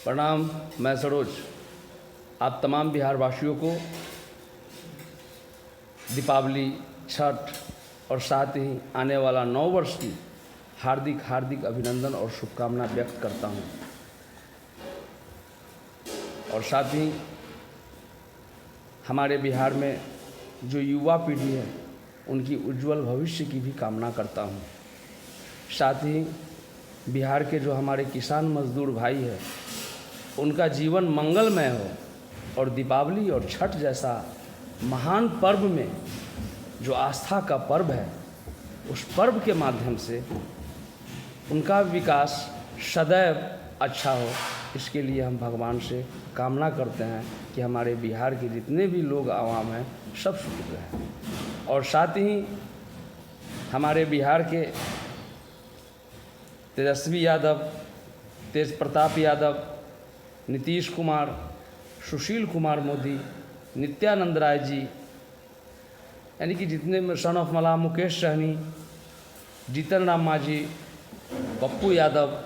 प्रणाम। मैं सरोज आप तमाम बिहार वासियों को दीपावली, छठ और साथ ही आने वाला नव वर्ष की हार्दिक हार्दिक अभिनंदन और शुभकामना व्यक्त करता हूं। और साथ ही हमारे बिहार में जो युवा पीढ़ी है उनकी उज्जवल भविष्य की भी कामना करता हूं। साथ ही बिहार के जो हमारे किसान मजदूर भाई हैं उनका जीवन मंगलमय हो और दीपावली और छठ जैसा महान पर्व में जो आस्था का पर्व है उस पर्व के माध्यम से उनका विकास सदैव अच्छा हो, इसके लिए हम भगवान से कामना करते हैं कि हमारे बिहार के जितने भी लोग आवाम हैं सब सुखी रहें। और साथ ही हमारे बिहार के तेजस्वी यादव, तेज प्रताप यादव, नीतीश कुमार, सुशील कुमार मोदी, नित्यानंद राय जी, यानी कि जितने सन ऑफ मला, मुकेश सहनी, जीतन राम मांझी, पप्पू यादव,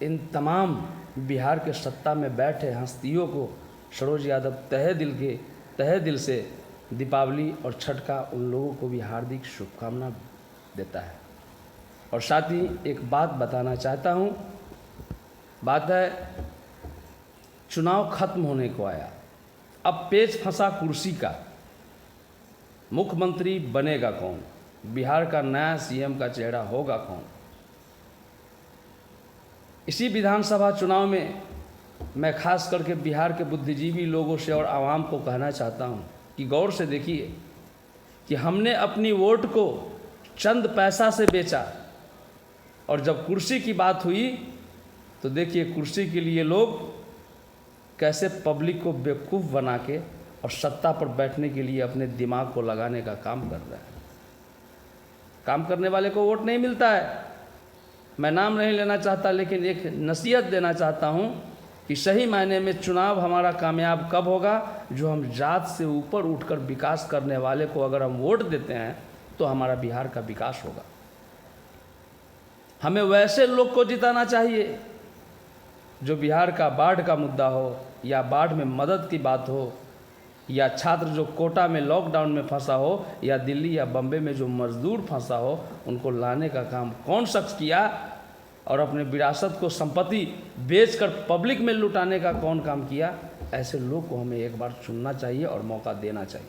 इन तमाम बिहार के सत्ता में बैठे हस्तियों को सरोज यादव तहे दिल से दीपावली और छठ का उन लोगों को भी हार्दिक शुभकामना देता है। और साथ ही एक बात बताना चाहता हूँ, बात है चुनाव खत्म होने को आया, अब पेच फंसा कुर्सी का। मुख्यमंत्री बनेगा कौन, बिहार का नया सीएम का चेहरा होगा कौन। इसी विधानसभा चुनाव में मैं खास करके बिहार के बुद्धिजीवी लोगों से और आवाम को कहना चाहता हूं कि गौर से देखिए कि हमने अपनी वोट को चंद पैसा से बेचा और जब कुर्सी की बात हुई तो देखिए कुर्सी के लिए लोग कैसे पब्लिक को बेवकूफ़ बना के और सत्ता पर बैठने के लिए अपने दिमाग को लगाने का काम कर रहे हैं। काम करने वाले को वोट नहीं मिलता है। मैं नाम नहीं लेना चाहता, लेकिन एक नसीहत देना चाहता हूं कि सही मायने में चुनाव हमारा कामयाब कब होगा, जो हम जात से ऊपर उठकर विकास करने वाले को अगर हम वोट देते हैं तो हमारा बिहार का विकास होगा। हमें वैसे लोग को जिताना चाहिए जो बिहार का बाढ़ का मुद्दा हो या बाढ़ में मदद की बात हो या छात्र जो कोटा में लॉकडाउन में फंसा हो या दिल्ली या बम्बे में जो मजदूर फंसा हो, उनको लाने का काम कौन शख्स किया और अपने विरासत को संपत्ति बेचकर पब्लिक में लुटाने का कौन काम किया। ऐसे लोग को हमें एक बार चुनना चाहिए और मौका देना चाहिए।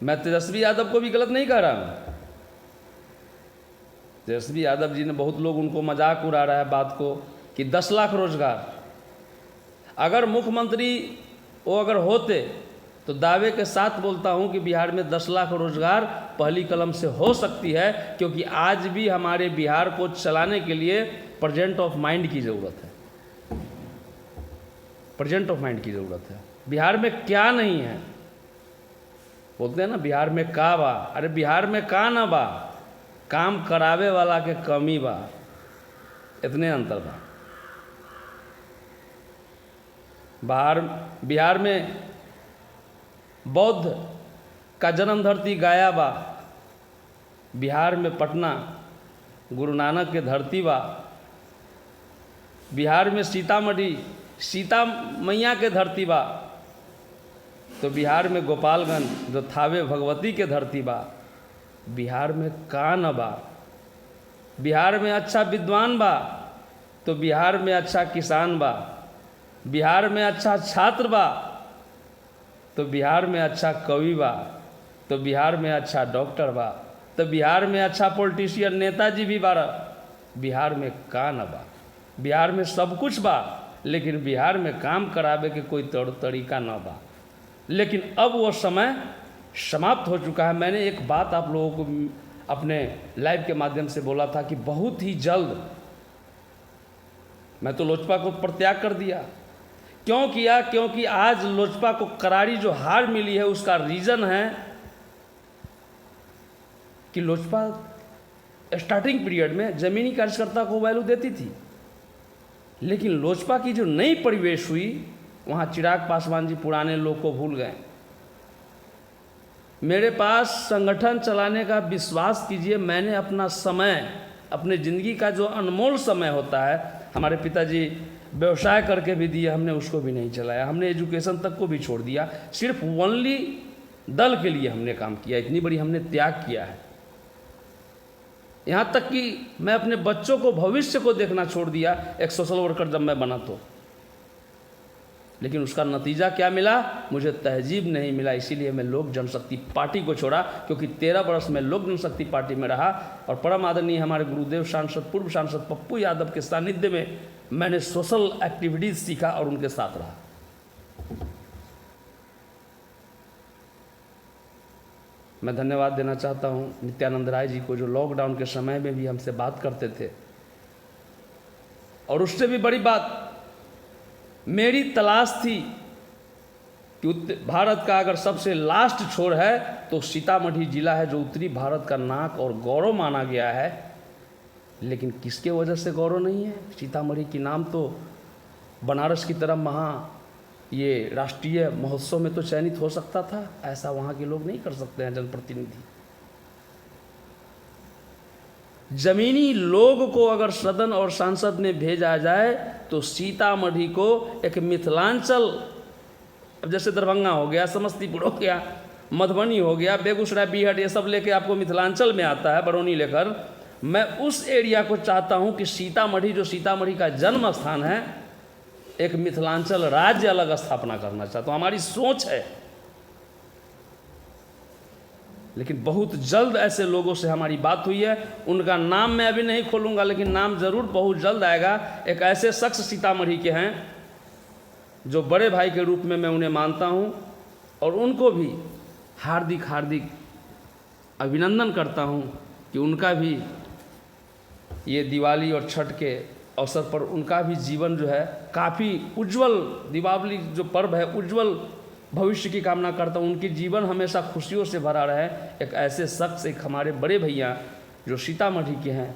मैं तेजस्वी यादव को भी गलत नहीं कह रहा हूँ। तेजस्वी यादव जी ने, बहुत लोग उनको मजाक उड़ा रहा है बात को कि 10 लाख रोजगार, अगर मुख्यमंत्री वो अगर होते तो दावे के साथ बोलता हूं कि बिहार में 10 लाख रोजगार पहली कलम से हो सकती है, क्योंकि आज भी हमारे बिहार को चलाने के लिए प्रेजेंट ऑफ माइंड की ज़रूरत है। प्रेजेंट ऑफ माइंड की ज़रूरत है। बिहार में क्या नहीं है, बोलते हैं ना बिहार में का बा, अरे बिहार में का ना बा, काम करावे वाला के कमी बा, इतने अंतर बा। बिहार में बौद्ध का जन्म धरती गया बा, बिहार में पटना गुरु नानक के धरती बा, बिहार में सीतामढ़ी सीता मैया के धरती बा, तो बिहार में गोपालगंज जो थावे भगवती के धरती बा। बिहार में का न बा, बिहार में अच्छा विद्वान बा तो बिहार में अच्छा किसान बा, बिहार में अच्छा छात्र बा तो बिहार में अच्छा कवि बा, तो बिहार में अच्छा डॉक्टर बा, तो बिहार में अच्छा पॉलिटिशियन नेताजी भी बा। बिहार में का न बा, बिहार में सब कुछ बा, लेकिन बिहार में काम करावे के कोई तरीका न बा। लेकिन अब वो समय समाप्त हो चुका है। मैंने एक बात आप लोगों को अपने लाइव के माध्यम से बोला था कि बहुत ही जल्द मैं तो लोजपा को परित्याग कर दिया। क्यों किया? क्योंकि आज लोजपा को करारी जो हार मिली है उसका रीज़न है कि लोजपा स्टार्टिंग पीरियड में ज़मीनी कार्यकर्ता को वैल्यू देती थी, लेकिन लोजपा की जो नई परिवेश हुई वहाँ चिराग पासवान जी पुराने लोग को भूल गए। मेरे पास संगठन चलाने का विश्वास कीजिए, मैंने अपना समय अपने ज़िंदगी का जो अनमोल समय होता है, हमारे पिताजी व्यवसाय करके भी दिए, हमने उसको भी नहीं चलाया, हमने एजुकेशन तक को भी छोड़ दिया, सिर्फ ओनली दल के लिए हमने काम किया, इतनी बड़ी हमने त्याग किया है। यहाँ तक कि मैं अपने बच्चों को, भविष्य को देखना छोड़ दिया एक सोशल वर्कर जब मैं बना तो। लेकिन उसका नतीजा क्या मिला? मुझे तहजीब नहीं मिला, इसीलिए मैं लोक जनशक्ति पार्टी को छोड़ा, क्योंकि 13 वर्ष में लोक जनशक्ति पार्टी में रहा और परम आदरणीय हमारे गुरुदेव सांसद, पूर्व सांसद पप्पू यादव के सानिध्य में मैंने सोशल एक्टिविटीज़ सीखा और उनके साथ रहा। मैं धन्यवाद देना चाहता हूँ नित्यानंद राय जी को, जो लॉकडाउन के समय में भी हमसे बात करते थे। और उससे भी बड़ी बात, मेरी तलाश थी कि भारत का अगर सबसे लास्ट छोर है तो सीतामढ़ी जिला है, जो उत्तरी भारत का नाक और गौरव माना गया है। लेकिन किसके वजह से गौरव नहीं है? सीतामढ़ी की नाम तो बनारस की तरह ये राष्ट्रीय महोत्सव में तो चयनित हो सकता था, ऐसा वहाँ के लोग नहीं कर सकते हैं जनप्रतिनिधि। जमीनी लोग को अगर सदन और सांसद में भेजा जाए तो सीतामढ़ी को एक मिथिलांचल, अब जैसे दरभंगा हो गया, समस्तीपुर हो गया, मधुबनी हो गया, बेगूसराय, बीहट, ये सब लेके आपको मिथिलांचल में आता है, बरौनी लेकर। मैं उस एरिया को चाहता हूं कि सीतामढ़ी, जो सीतामढ़ी का जन्म स्थान है, एक मिथिलांचल राज्य अलग स्थापना करना चाहता हूं, हमारी सोच है। लेकिन बहुत जल्द ऐसे लोगों से हमारी बात हुई है, उनका नाम मैं अभी नहीं खोलूंगा, लेकिन नाम ज़रूर बहुत जल्द आएगा। एक ऐसे शख्स सीतामढ़ी के हैं जो बड़े भाई के रूप में मैं उन्हें मानता हूं और उनको भी हार्दिक हार्दिक अभिनंदन करता हूं कि उनका भी ये दिवाली और छठ के अवसर पर उनका भी जीवन जो है काफ़ी उज्जवल, दीपावली जो पर्व है उज्जवल भविष्य की कामना करता हूँ, उनकी जीवन हमेशा खुशियों से भरा रहे। एक ऐसे शख्स, एक हमारे बड़े भैया जो सीतामढ़ी के हैं,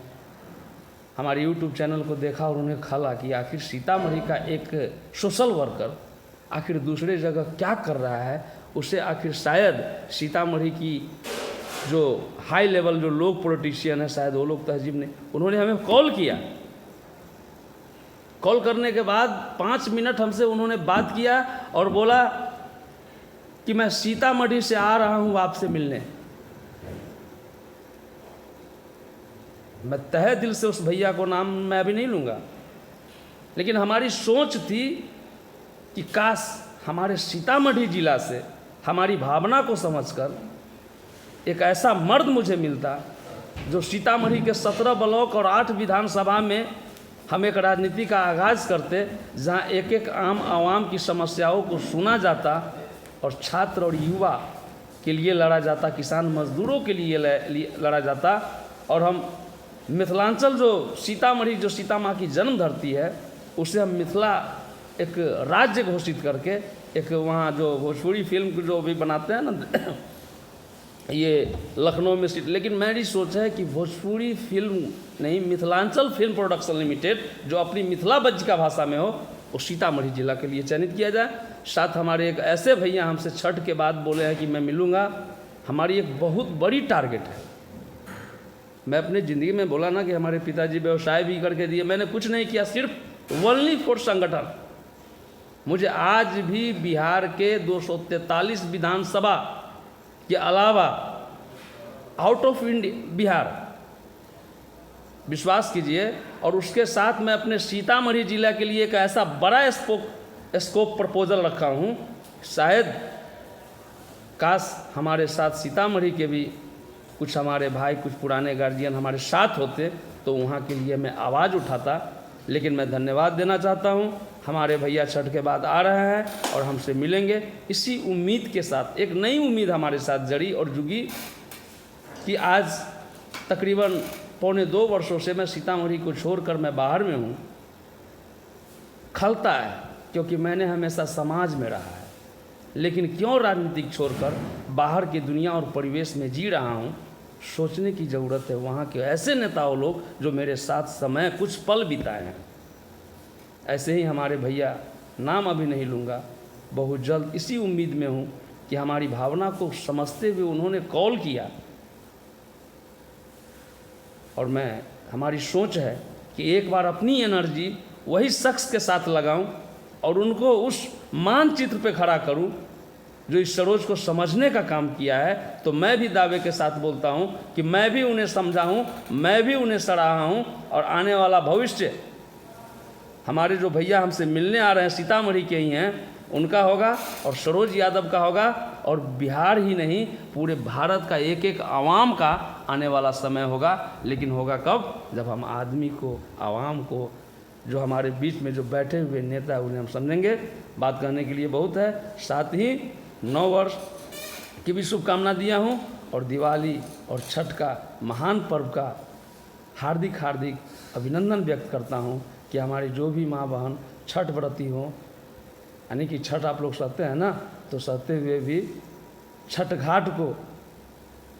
हमारे YouTube चैनल को देखा और उन्हें ख्याल कि आखिर सीतामढ़ी का एक सोशल वर्कर आखिर दूसरे जगह क्या कर रहा है, उसे आखिर शायद सीतामढ़ी की जो हाई लेवल जो लोग पॉलिटिशियन है, शायद वो लोग तहजीब नहीं। उन्होंने हमें कॉल किया, कॉल करने के बाद 5 मिनट हमसे उन्होंने बात किया और बोला कि मैं सीतामढ़ी से आ रहा हूं आपसे मिलने। मैं तहे दिल से उस भैया को नाम मैं अभी नहीं लूँगा, लेकिन हमारी सोच थी कि काश हमारे सीतामढ़ी जिला से हमारी भावना को समझकर एक ऐसा मर्द मुझे मिलता जो सीतामढ़ी के 17 ब्लॉक और 8 विधानसभा में हम एक राजनीति का आगाज़ करते, जहाँ एक एक आम आवाम की समस्याओं को सुना जाता और छात्र और युवा के लिए लड़ा जाता, किसान मजदूरों के लिए लड़ा जाता। और हम मिथिलांचल, जो सीतामढ़ी, जो सीता माँ की जन्म धरती है, उसे हम मिथिला एक राज्य घोषित करके, एक वहाँ जो भोजपुरी फिल्म जो भी बनाते हैं ना ये लखनऊ में सीट, लेकिन मेरी सोच है कि भोजपुरी फिल्म नहीं, मिथिलांचल फिल्म प्रोडक्शन लिमिटेड जो अपनी मिथिला बज्जिका भाषा में हो, वो सीतामढ़ी जिला के लिए चयनित किया जाए। साथ हमारे एक ऐसे भैया हमसे छठ के बाद बोले हैं कि मैं मिलूँगा। हमारी एक बहुत बड़ी टारगेट है। मैं अपनी ज़िंदगी में बोला ना कि हमारे पिताजी व्यवसाय भी करके दिए, मैंने कुछ नहीं किया, सिर्फ ओनली फॉर संगठन। मुझे आज भी बिहार के 243 विधानसभा के अलावा आउट ऑफ इंडिया बिहार, विश्वास कीजिए, और उसके साथ मैं अपने सीतामढ़ी जिला के लिए एक ऐसा बड़ा स्कोप प्रपोजल रखा हूँ। शायद काश हमारे साथ सीतामढ़ी के भी कुछ हमारे भाई, कुछ पुराने गार्जियन हमारे साथ होते तो वहाँ के लिए मैं आवाज़ उठाता। लेकिन मैं धन्यवाद देना चाहता हूँ, हमारे भैया छठ के बाद आ रहे हैं और हमसे मिलेंगे। इसी उम्मीद के साथ एक नई उम्मीद हमारे साथ जड़ी और जुगी कि आज तकरीबन 1.25 वर्षों से मैं सीतामढ़ी को छोड़कर मैं बाहर में हूँ। खलता है क्योंकि मैंने हमेशा समाज में रहा है, लेकिन क्यों राजनीतिक छोड़कर बाहर की दुनिया और परिवेश में जी रहा हूँ, सोचने की ज़रूरत है। वहाँ के ऐसे नेताओं लोग जो मेरे साथ समय कुछ पल बिताए हैं, ऐसे ही हमारे भैया, नाम अभी नहीं लूँगा, बहुत जल्द इसी उम्मीद में हूँ कि हमारी भावना को समझते हुए उन्होंने कॉल किया और मैं हमारी सोच है कि एक बार अपनी एनर्जी वही शख्स के साथ लगाऊं और उनको उस मानचित्र पे खड़ा करूं जो इस सरोज को समझने का काम किया है। तो मैं भी दावे के साथ बोलता हूं कि मैं भी उन्हें समझा हूं, मैं भी उन्हें सराहा हूं, और आने वाला भविष्य हमारे जो भैया हमसे मिलने आ रहे हैं सीतामढ़ी के ही हैं, उनका होगा और सरोज यादव का होगा, और बिहार ही नहीं पूरे भारत का एक एक आवाम का आने वाला समय होगा। लेकिन होगा कब? जब हम आदमी को, आवाम को, जो हमारे बीच में जो बैठे हुए नेता है उन्हें हम समझेंगे। बात करने के लिए बहुत है। साथ ही 9 वर्ष की भी शुभकामना दिया हूँ, और दिवाली और छठ का महान पर्व का हार्दिक हार्दिक अभिनंदन व्यक्त करता हूँ कि हमारी जो भी माँ बहन छठ व्रती हों, यानी कि छठ आप लोग सहते हैं ना, तो सहते हुए भी छठ घाट को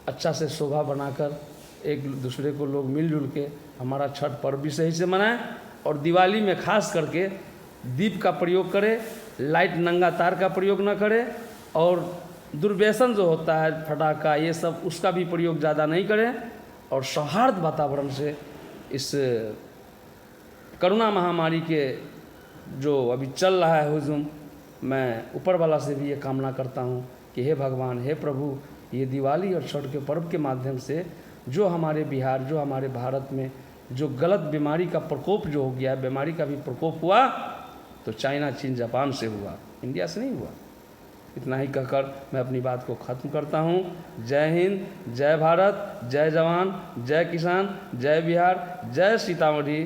अच्छा से शोभा बनाकर एक दूसरे को लोग मिलजुल के हमारा छठ पर्व भी सही से मनाएं। और दिवाली में खास करके दीप का प्रयोग करें, लाइट नंगा तार का प्रयोग न करें, और दुर्व्यसन जो होता है फटाका ये सब, उसका भी प्रयोग ज़्यादा नहीं करें, और सौहार्द वातावरण से इस कोरोना महामारी के जो अभी चल रहा है हुजूम, मैं ऊपर वाला से भी ये कामना करता हूँ कि हे भगवान, हे प्रभु, ये दिवाली और छठ के पर्व के माध्यम से जो हमारे बिहार, जो हमारे भारत में जो गलत बीमारी का प्रकोप जो हो गया, बीमारी का भी प्रकोप हुआ तो चाइना, चीन, जापान से हुआ, इंडिया से नहीं हुआ। इतना ही कहकर मैं अपनी बात को ख़त्म करता हूँ। जय हिंद, जय भारत, जय जवान, जय किसान, जय बिहार, जय सीतामढ़ी।